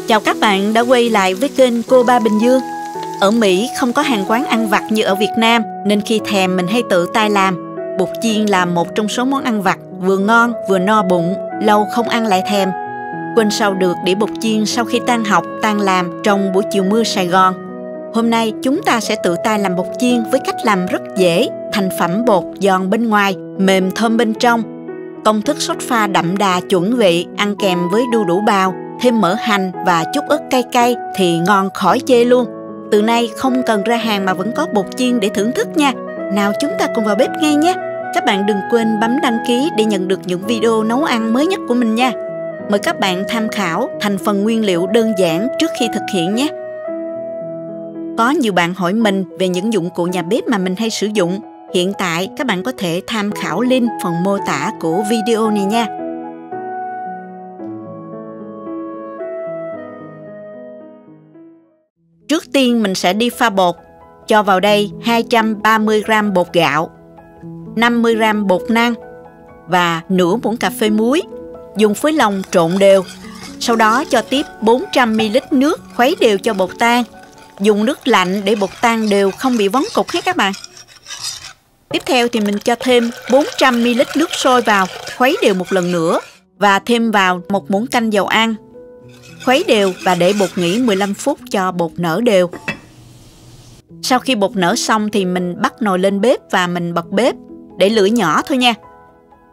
Chào các bạn đã quay lại với kênh Cô Ba Bình Dương. Ở Mỹ không có hàng quán ăn vặt như ở Việt Nam, nên khi thèm mình hay tự tay làm. Bột chiên là một trong số món ăn vặt vừa ngon vừa no bụng, lâu không ăn lại thèm. Quên sao được đĩa bột chiên sau khi tan học, tan làm trong buổi chiều mưa Sài Gòn. Hôm nay chúng ta sẽ tự tay làm bột chiên với cách làm rất dễ. Thành phẩm bột giòn bên ngoài, mềm thơm bên trong. Công thức sốt pha đậm đà chuẩn vị, ăn kèm với đu đủ bào, thêm mỡ hành và chút ớt cay cay thì ngon khỏi chê luôn. Từ nay không cần ra hàng mà vẫn có bột chiên để thưởng thức nha. Nào chúng ta cùng vào bếp ngay nhé. Các bạn đừng quên bấm đăng ký để nhận được những video nấu ăn mới nhất của mình nha. Mời các bạn tham khảo thành phần nguyên liệu đơn giản trước khi thực hiện nhé. Có nhiều bạn hỏi mình về những dụng cụ nhà bếp mà mình hay sử dụng. Hiện tại các bạn có thể tham khảo link phần mô tả của video này nha. Trước tiên mình sẽ đi pha bột. Cho vào đây 230g bột gạo, 50g bột năng và nửa muỗng cà phê muối. Dùng phới lòng trộn đều. Sau đó cho tiếp 400ml nước, khuấy đều cho bột tan. Dùng nước lạnh để bột tan đều, không bị vón cục hết các bạn. Tiếp theo thì mình cho thêm 400ml nước sôi vào, khuấy đều một lần nữa và thêm vào một muỗng canh dầu ăn. Khuấy đều và để bột nghỉ 15 phút cho bột nở đều. Sau khi bột nở xong thì mình bắt nồi lên bếp và mình bật bếp, để lửa nhỏ thôi nha.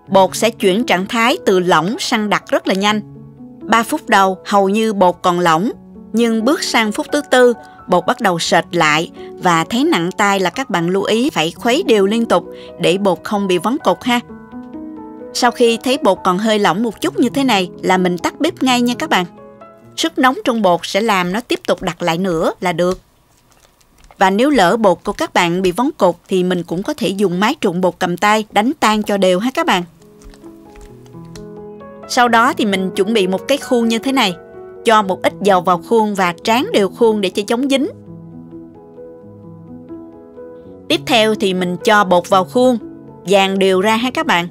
Bột sẽ chuyển trạng thái từ lỏng sang đặc rất là nhanh. 3 phút đầu hầu như bột còn lỏng, nhưng bước sang phút thứ tư, bột bắt đầu sệt lại và thấy nặng tay là các bạn lưu ý phải khuấy đều liên tục để bột không bị vón cục ha. Sau khi thấy bột còn hơi lỏng một chút như thế này là mình tắt bếp ngay nha các bạn. Sức nóng trong bột sẽ làm nó tiếp tục đặc lại nữa là được. Và nếu lỡ bột của các bạn bị vón cục thì mình cũng có thể dùng máy trộn bột cầm tay đánh tan cho đều ha các bạn. Sau đó thì mình chuẩn bị một cái khuôn như thế này. Cho một ít dầu vào khuôn và tráng đều khuôn để cho chống dính. Tiếp theo thì mình cho bột vào khuôn, dàn đều ra ha các bạn.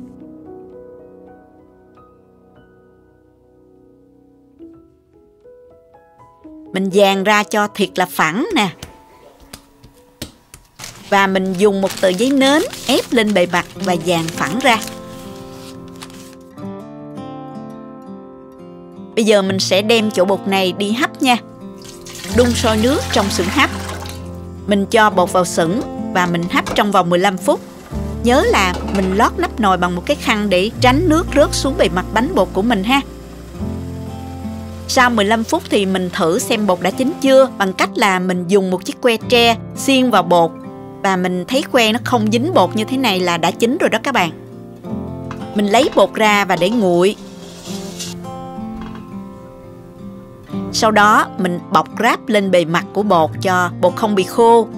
Mình dàn ra cho thiệt là phẳng nè. Và mình dùng một tờ giấy nến ép lên bề mặt và dàn phẳng ra. Bây giờ mình sẽ đem chỗ bột này đi hấp nha. Đun sôi nước trong xửng hấp. Mình cho bột vào xửng và mình hấp trong vòng 15 phút. Nhớ là mình lót nắp nồi bằng một cái khăn để tránh nước rớt xuống bề mặt bánh bột của mình ha. Sau 15 phút thì mình thử xem bột đã chín chưa bằng cách là mình dùng một chiếc que tre xiên vào bột. Và mình thấy que nó không dính bột như thế này là đã chín rồi đó các bạn. Mình lấy bột ra và để nguội. Sau đó mình bọc ráp lên bề mặt của bột cho bột không bị khô.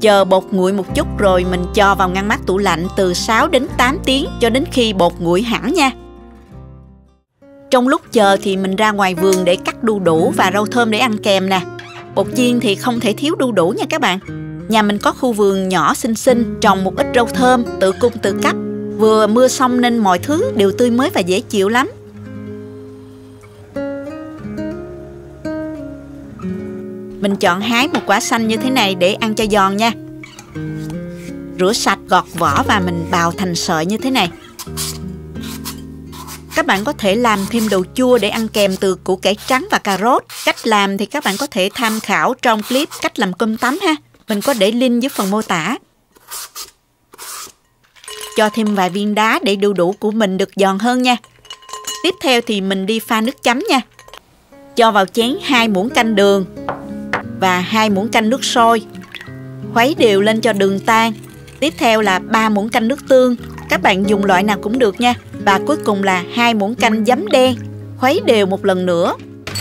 Chờ bột nguội một chút rồi mình cho vào ngăn mát tủ lạnh từ 6 đến 8 tiếng cho đến khi bột nguội hẳn nha. Trong lúc chờ thì mình ra ngoài vườn để cắt đu đủ và rau thơm để ăn kèm nè. Bột chiên thì không thể thiếu đu đủ nha các bạn. Nhà mình có khu vườn nhỏ xinh xinh, trồng một ít rau thơm, tự cung tự cấp. Vừa mưa xong nên mọi thứ đều tươi mới và dễ chịu lắm. Mình chọn hái một quả xanh như thế này để ăn cho giòn nha. Rửa sạch, gọt vỏ và mình bào thành sợi như thế này. Các bạn có thể làm thêm đồ chua để ăn kèm từ củ cải trắng và cà rốt. Cách làm thì các bạn có thể tham khảo trong clip cách làm cơm tấm ha. Mình có để link dưới phần mô tả. Cho thêm vài viên đá để đu đủ của mình được giòn hơn nha. Tiếp theo thì mình đi pha nước chấm nha. Cho vào chén 2 muỗng canh đường và 2 muỗng canh nước sôi. Khuấy đều lên cho đường tan. Tiếp theo là 3 muỗng canh nước tương. Các bạn dùng loại nào cũng được nha. Và cuối cùng là 2 muỗng canh giấm đen. Khuấy đều một lần nữa.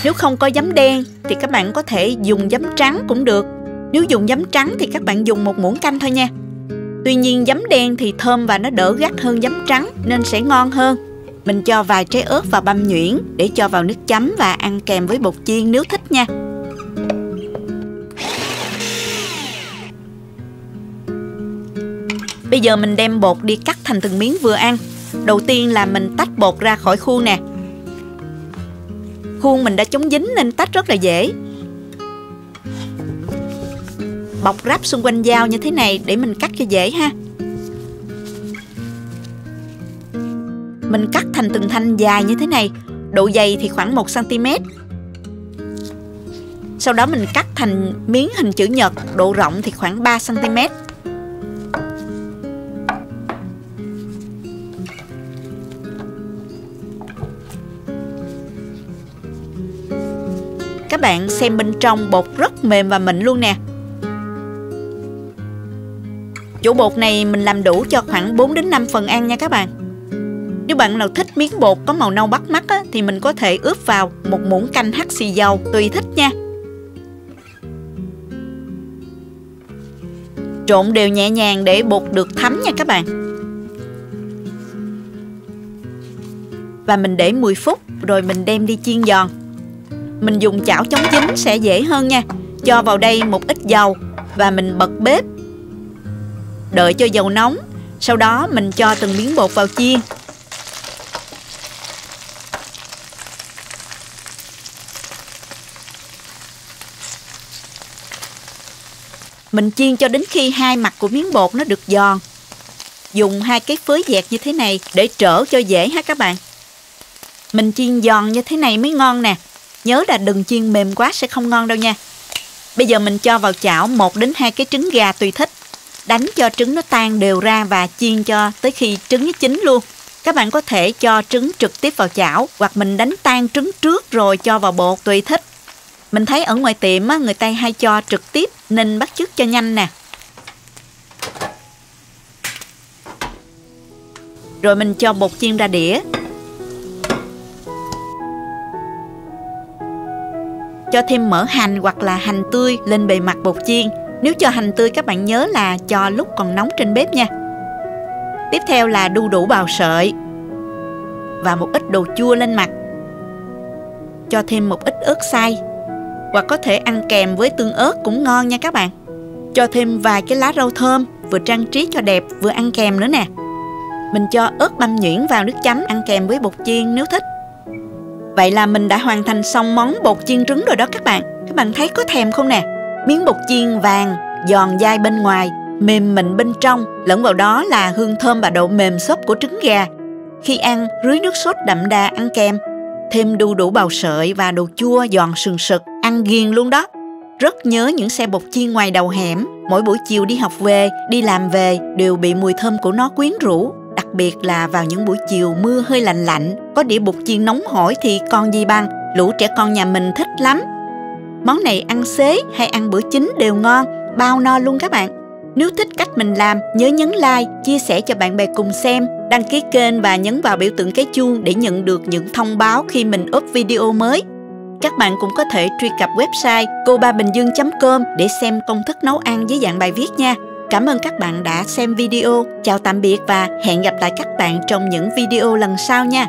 Nếu không có giấm đen thì các bạn có thể dùng giấm trắng cũng được. Nếu dùng giấm trắng thì các bạn dùng 1 muỗng canh thôi nha. Tuy nhiên giấm đen thì thơm và nó đỡ gắt hơn giấm trắng nên sẽ ngon hơn. Mình cho vài trái ớt vào băm nhuyễn để cho vào nước chấm và ăn kèm với bột chiên nếu thích nha. Bây giờ mình đem bột đi cắt thành từng miếng vừa ăn. Đầu tiên là mình tách bột ra khỏi khuôn nè. Khuôn mình đã chống dính nên tách rất là dễ. Bọc ráp xung quanh dao như thế này để mình cắt cho dễ ha. Mình cắt thành từng thanh dài như thế này, độ dày thì khoảng 1 cm. Sau đó mình cắt thành miếng hình chữ nhật, độ rộng thì khoảng 3 cm. Các bạn xem bên trong bột rất mềm và mịn luôn nè. Chỗ bột này mình làm đủ cho khoảng 4 đến 5 phần ăn nha các bạn. Nếu bạn nào thích miếng bột có màu nâu bắt mắt á, thì mình có thể ướp vào một muỗng canh hắc xì dầu tùy thích nha. Trộn đều nhẹ nhàng để bột được thấm nha các bạn. Và mình để 10 phút rồi mình đem đi chiên giòn. Mình dùng chảo chống dính sẽ dễ hơn nha. Cho vào đây một ít dầu và mình bật bếp. Đợi cho dầu nóng. Sau đó mình cho từng miếng bột vào chiên. Mình chiên cho đến khi hai mặt của miếng bột nó được giòn. Dùng hai cái phới dẹt như thế này để trở cho dễ ha các bạn. Mình chiên giòn như thế này mới ngon nè. Nhớ là đừng chiên mềm quá sẽ không ngon đâu nha. Bây giờ mình cho vào chảo 1 đến 2 cái trứng gà tùy thích. Đánh cho trứng nó tan đều ra và chiên cho tới khi trứng nó chín luôn. Các bạn có thể cho trứng trực tiếp vào chảo hoặc mình đánh tan trứng trước rồi cho vào bột tùy thích. Mình thấy ở ngoài tiệm á, người ta hay cho trực tiếp nên bắt chước cho nhanh nè. Rồi mình cho bột chiên ra đĩa. Cho thêm mỡ hành hoặc là hành tươi lên bề mặt bột chiên. Nếu cho hành tươi các bạn nhớ là cho lúc còn nóng trên bếp nha. Tiếp theo là đu đủ bào sợi và một ít đồ chua lên mặt. Cho thêm một ít ớt xay hoặc có thể ăn kèm với tương ớt cũng ngon nha các bạn. Cho thêm vài cái lá rau thơm, vừa trang trí cho đẹp vừa ăn kèm nữa nè. Mình cho ớt băm nhuyễn vào nước chấm ăn kèm với bột chiên nếu thích. Vậy là mình đã hoàn thành xong món bột chiên trứng rồi đó các bạn. Các bạn thấy có thèm không nè? Miếng bột chiên vàng, giòn dai bên ngoài, mềm mịn bên trong. Lẫn vào đó là hương thơm và độ mềm xốp của trứng gà. Khi ăn, rưới nước sốt đậm đà ăn kèm. Thêm đu đủ bào sợi và đồ chua giòn sừng sực, ăn ghiền luôn đó. Rất nhớ những xe bột chiên ngoài đầu hẻm. Mỗi buổi chiều đi học về, đi làm về đều bị mùi thơm của nó quyến rũ. Đặc biệt là vào những buổi chiều mưa hơi lạnh lạnh, có đĩa bột chiên nóng hổi thì còn gì bằng. Lũ trẻ con nhà mình thích lắm. Món này ăn xế hay ăn bữa chính đều ngon, bao no luôn các bạn. Nếu thích cách mình làm, nhớ nhấn like, chia sẻ cho bạn bè cùng xem, đăng ký kênh và nhấn vào biểu tượng cái chuông để nhận được những thông báo khi mình up video mới. Các bạn cũng có thể truy cập website cobabinhdương.com để xem công thức nấu ăn dưới dạng bài viết nha. Cảm ơn các bạn đã xem video. Chào tạm biệt và hẹn gặp lại các bạn trong những video lần sau nha.